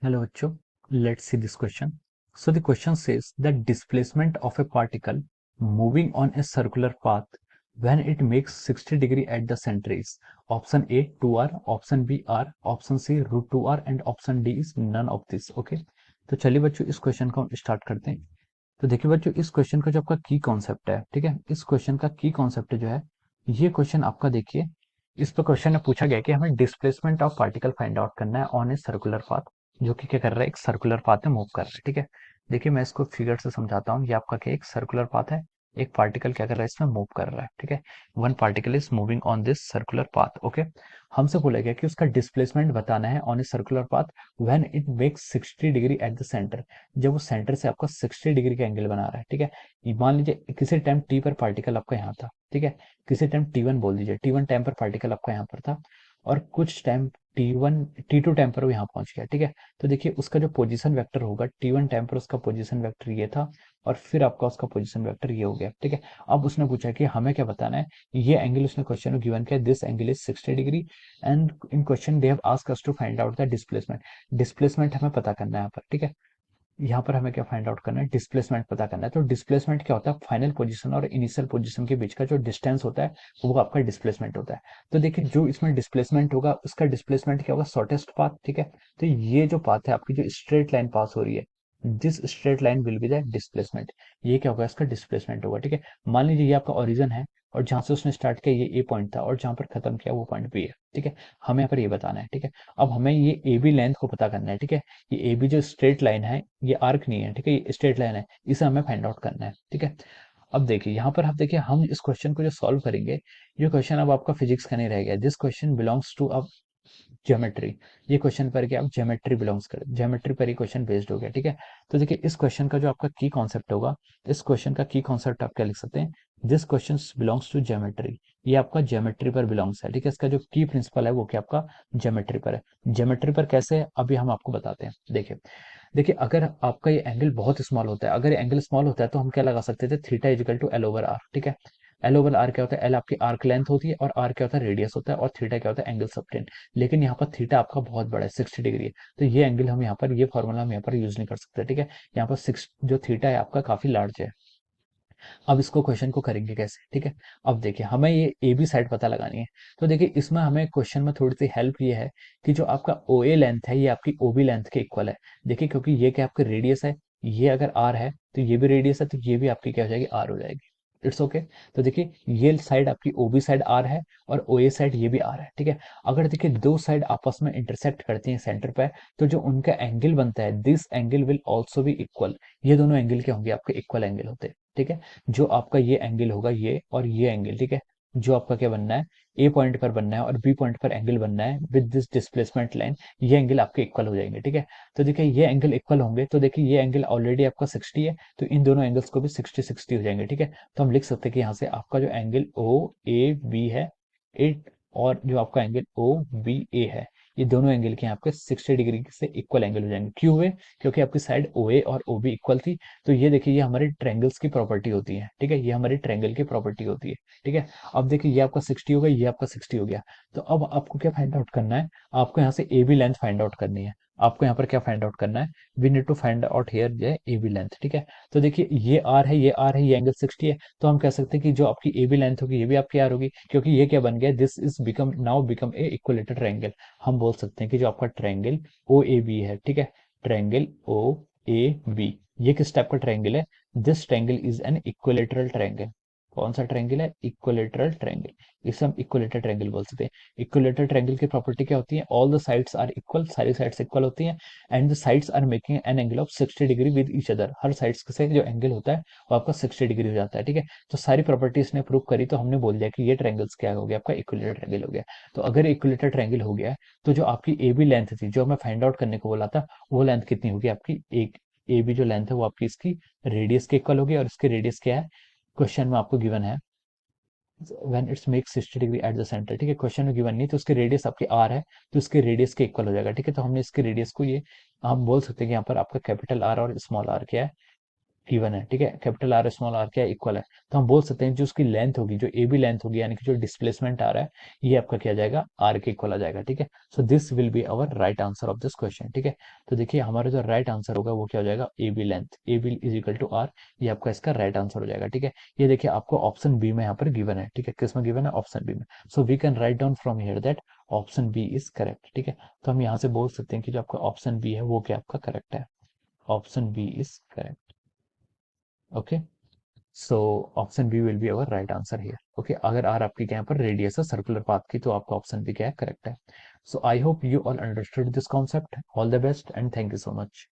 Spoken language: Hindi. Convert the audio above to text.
Hello बच्चों, let's see this question. So the question says that displacement of a particle moving on a circular path when it makes 60 degree at the center is option A 2r, option B r, option C root 2r and option D is none of this. Okay, तो चलिए बच्चों इस क्वेश्चन को हम स्टार्ट करते हैं। तो देखिए बच्चों इस क्वेश्चन का जो आपका की कॉन्सेप्ट है, ठीक है, इस क्वेश्चन का की कॉन्सेप्ट जो है ये क्वेश्चन आपका देखिए, इस पर क्वेश्चन में पूछा गया कि हमें displacement of particle find out करना है ऑन ए सर्कुलर पाथ, जो कि क्या कर रहा है, एक सर्कुलर पाथ में मूव कर रहा है। ठीक है, देखिए मैं इसको फिगर से समझाता हूँ। ये आपका क्या एक सर्कुलर पाथ है, एक पार्टिकल क्या कर रहा है, इसमें मूव कर रहा है। ठीक है, one particle is moving on this circular path. Okay, हमसे बोला गया कि उसका डिस्प्लेसमेंट बताना है on a circular path when it makes 60 degree at the centre, जब वो सेंटर से आपका 60 डिग्री का एंगल बना रहा है। ठीक है, मान लीजिए किसी टाइम टी पर पार्टिकल आपका यहाँ था। ठीक है, किसी टाइम टी1 बोल दीजिए, टी1 टाइम पर पार्टिकल आपका यहाँ पर था और कुछ टाइम टी1 टी2 टाइम पर वो यहाँ पहुंच गया। ठीक है, तो देखिए उसका जो पोजीशन वेक्टर होगा टी1 टाइम पर, उसका पोजीशन वेक्टर ये था और फिर आपका उसका पोजीशन वेक्टर ये हो गया। ठीक है, अब उसने पूछा कि हमें क्या बताना है, ये एंगल उसने क्वेश्चन में गिवन किया, this angle is 60 degree and in question they have asked us to find out the displacement. Displacement हमें पता करना है यहाँ पर। ठीक है, यहाँ पर हमें क्या फाइंड आउट करना है, डिस्प्लेसमेंट पता करना है। तो डिस्प्लेसमेंट क्या होता है, फाइनल पोजीशन और इनिशियल पोजीशन के बीच का जो डिस्टेंस होता है वो आपका डिस्प्लेसमेंट होता है। तो देखिए जो इसमें डिस्प्लेसमेंट होगा उसका डिस्प्लेसमेंट क्या होगा, शॉर्टेस्ट पाथ। ठीक है, तो ये जो पाथ है आपकी, जो स्ट्रेट लाइन पास हो रही है, this straight line will be the displacement. ये क्या होगा, इसका डिस्प्लेसमेंट होगा। ठीक है, मान लीजिए ये आपका ओरिजिन है और जहां से उसने स्टार्ट किया ये ए पॉइंट था और जहां पर खत्म किया वो पॉइंट बी है। ठीक है, हमें यहाँ पर ये बताना है। ठीक है, अब हमें ये ए बी लेंथ को पता करना है। ठीक है, ये ए बी जो स्ट्रेट लाइन है, ये आर्क नहीं है। ठीक है, ये स्ट्रेट लाइन है, इसे हमें फाइंड आउट करना है। ठीक है, अब देखिए यहाँ पर आप देखिए हम इस क्वेश्चन को जो सॉल्व करेंगे, ये क्वेश्चन अब आपका फिजिक्स का नहीं रह गया। दिस क्वेश्चन बिलोंग्स टू अब ज्योमेट्री। ये क्वेश्चन पर क्या आप ज्योमेट्री बिलोंग्स कर, ज्योमेट्री पर ही क्वेश्चन बेस्ड हो गया। ठीक है, तो देखिए इस क्वेश्चन का जो आपका की कॉन्सेप्ट होगा, इस क्वेश्चन का की कॉन्सेप्ट आप क्या लिख सकते हैं, this question belongs to geometry. ये आपका ज्योमेट्री पर बिलोंग्स है। ठीक है, इसका जो की प्रिंसिपल है वो क्या आपका ज्योमेट्री पर है। ज्योमेट्री पर कैसे है अभी हम आपको बताते हैं। देखिए देखिए अगर आपका ये एंगल बहुत स्मॉल होता है, अगर ये एंगल स्मॉल होता है तो हम क्या लगा सकते थे, theta is equal to L over R. ठीक है, एल ओवर आर क्या होता है, एल आपकी आर्क लेंथ होती है और आर क्या होता है, रेडियस होता है और थीटा क्या होता है, एंगल सबटेंड। लेकिन यहाँ पर थीटा आपका बहुत बड़ा है, 60 डिग्री है, तो ये एंगल हम यहाँ पर, ये फॉर्मूला हम यहाँ पर यूज नहीं कर सकते। ठीक है, यहाँ पर सिक्स जो थीटा है आपका काफी लार्ज है। अब इसको क्वेश्चन को करेंगे कैसे। ठीक है, अब देखिए हमें ये ए बी साइड पता लगानी है। तो देखिए इसमें हमें क्वेश्चन में थोड़ी सी हेल्प ये है कि जो आपका ओ ए लेंथ है ये आपकी ओ बी लेंथ के इक्वल है। देखिए क्योंकि ये क्या आपकी रेडियस है, ये अगर आर है तो ये भी रेडियस है, तो ये भी आपकी क्या हो जाएगी, आर हो जाएगी। It's okay. तो देखिए ये साइड आपकी ओ बी साइड आर है और ओ ए साइड ये भी आर है। ठीक है, अगर देखिए दो साइड आपस में इंटरसेक्ट करती हैं सेंटर पे, तो जो उनका एंगल बनता है, this angle will also be equal. ये दोनों एंगल क्या होंगे, आपके इक्वल एंगल होते हैं। ठीक है, जो आपका ये एंगल होगा ये और ये एंगल, ठीक है, जो आपका क्या बनना है, ए पॉइंट पर बनना है और बी पॉइंट पर एंगल बनना है विद दिस डिस्प्लेसमेंट लाइन, ये एंगल आपके इक्वल हो जाएंगे। ठीक है, तो देखिए ये एंगल इक्वल होंगे, तो देखिए ये एंगल ऑलरेडी आपका 60 है, तो इन दोनों एंगल्स को भी 60 60 हो जाएंगे। ठीक है, तो हम लिख सकते हैं कि यहाँ से आपका जो एंगल ओ ए बी है, इट, और जो आपका एंगल ओ बी ए है, ये दोनों एंगल के आपके 60 डिग्री से इक्वल एंगल हो जाएंगे। क्यों हुए, क्योंकि आपकी साइड ओ ए और ओ बी इक्वल थी। तो ये देखिए ये हमारे ट्रायंगल्स की प्रॉपर्टी होती है। ठीक है, ये हमारी ट्रायंगल की प्रॉपर्टी होती है। ठीक है, अब देखिए ये आपका 60 हो गया, ये आपका 60 हो गया। तो अब आपको क्या फाइंड आउट करना है, आपको यहाँ से A B length find out करनी है। आपको यहाँ पर क्या फाइंड आउट करना है, we need to find out here ये ए बी लेंथ। ठीक है, तो देखिए ये आर है, ये आर है, ये एंगल 60 है, तो हम कह सकते हैं कि जो आपकी ए बी लेंथ होगी ये भी आपकी आर होगी, क्योंकि ये क्या बन गया, this is become now become a equilateral triangle. हम बोल सकते हैं कि जो आपका ट्रायंगल ओ ए बी है, ठीक है, ट्रायंगल ओ ए बी, ये किस टाइप का ट्रायंगल है, this triangle is an equilateral triangle. कौन सा ट्रायंगल है, इक्विलेटरल ट्रायंगल, इसे हम इक्विलेटरल ट्रायंगल बोल सकते हैं। इक्विलेटरल ट्रायंगल की प्रॉपर्टी क्या होती है, all the sides are equal, सारी साइड्स इक्वल होती हैं and the sides are making an angle of 60 degree with each other. हर साइड्स से जो एंगल होता है वो आपका 60 डिग्री हो जाता है। ठीक है, तो सारी प्रॉपर्टीज ने प्रूव करी, तो हमने बोल दिया कि ये ट्रायंगल्स क्या हो गया, आपका इक्विलेटरल ट्रायंगल हो गया। तो अगर इक्विलेटरल ट्रायंगल हो गया है, तो जो आपकी ए बी लेंथ थी, जो हमें फाइंड आउट करने को बोला था, वो लेंथ कितनी होगी आपकी, एक ए बी जो लेंथ है वो आपकी इसकी रेडियस के इक्वल होगी, और इसकी रेडियस क्या है, क्वेश्चन में आपको गिवन है when it's make 60 degree at the centre. ठीक है, क्वेश्चन में गिवन नहीं, तो उसकी रेडियस आपकी आर है, तो इसके रेडियस के इक्वल हो जाएगा। ठीक है, तो हमने इसके रेडियस को ये हम बोल सकते हैं कि यहाँ पर आपका कैपिटल आर और स्मॉल आर क्या है, गिवन है, ठीक है, कैपिटल आर स्मॉल आर क्या इक्वल है, तो हम बोल सकते हैं जो उसकी लेंथ होगी, जो ए बी लेंथ होगी, यानी कि जो डिस्प्लेसमेंट आ रहा है, ये आपका क्या जाएगा, आर के इक्वल आ जाएगा, ठीक है। So this will be our right answer of this question, ठीक है। तो देखिए हमारा जो राइट आंसर होगा वो क्या हो जाएगा, A B length, A B is equal to R, ये आपका इसका राइट आंसर हो जाएगा, ठीक है। ये देखिए आपको ऑप्शन बी में यहाँ पर गिवन है, ठीक है, किस में गिवन है, ऑप्शन बी में। So we can write down from here that option B is correct, ठीक है। तो हम यहाँ से बोल सकते हैं कि जो आपका ऑप्शन बी है वो क्या आपका करेक्ट है, option B is correct, okay. So option B will be our right answer here, okay. अगर आर आपकी यहाँ पर रेडियस है सर्कुलर पाथ की, तो आपका ऑप्शन बी क्या है, करेक्ट है। So I hope you all understood this concept. All the best and thank you so much.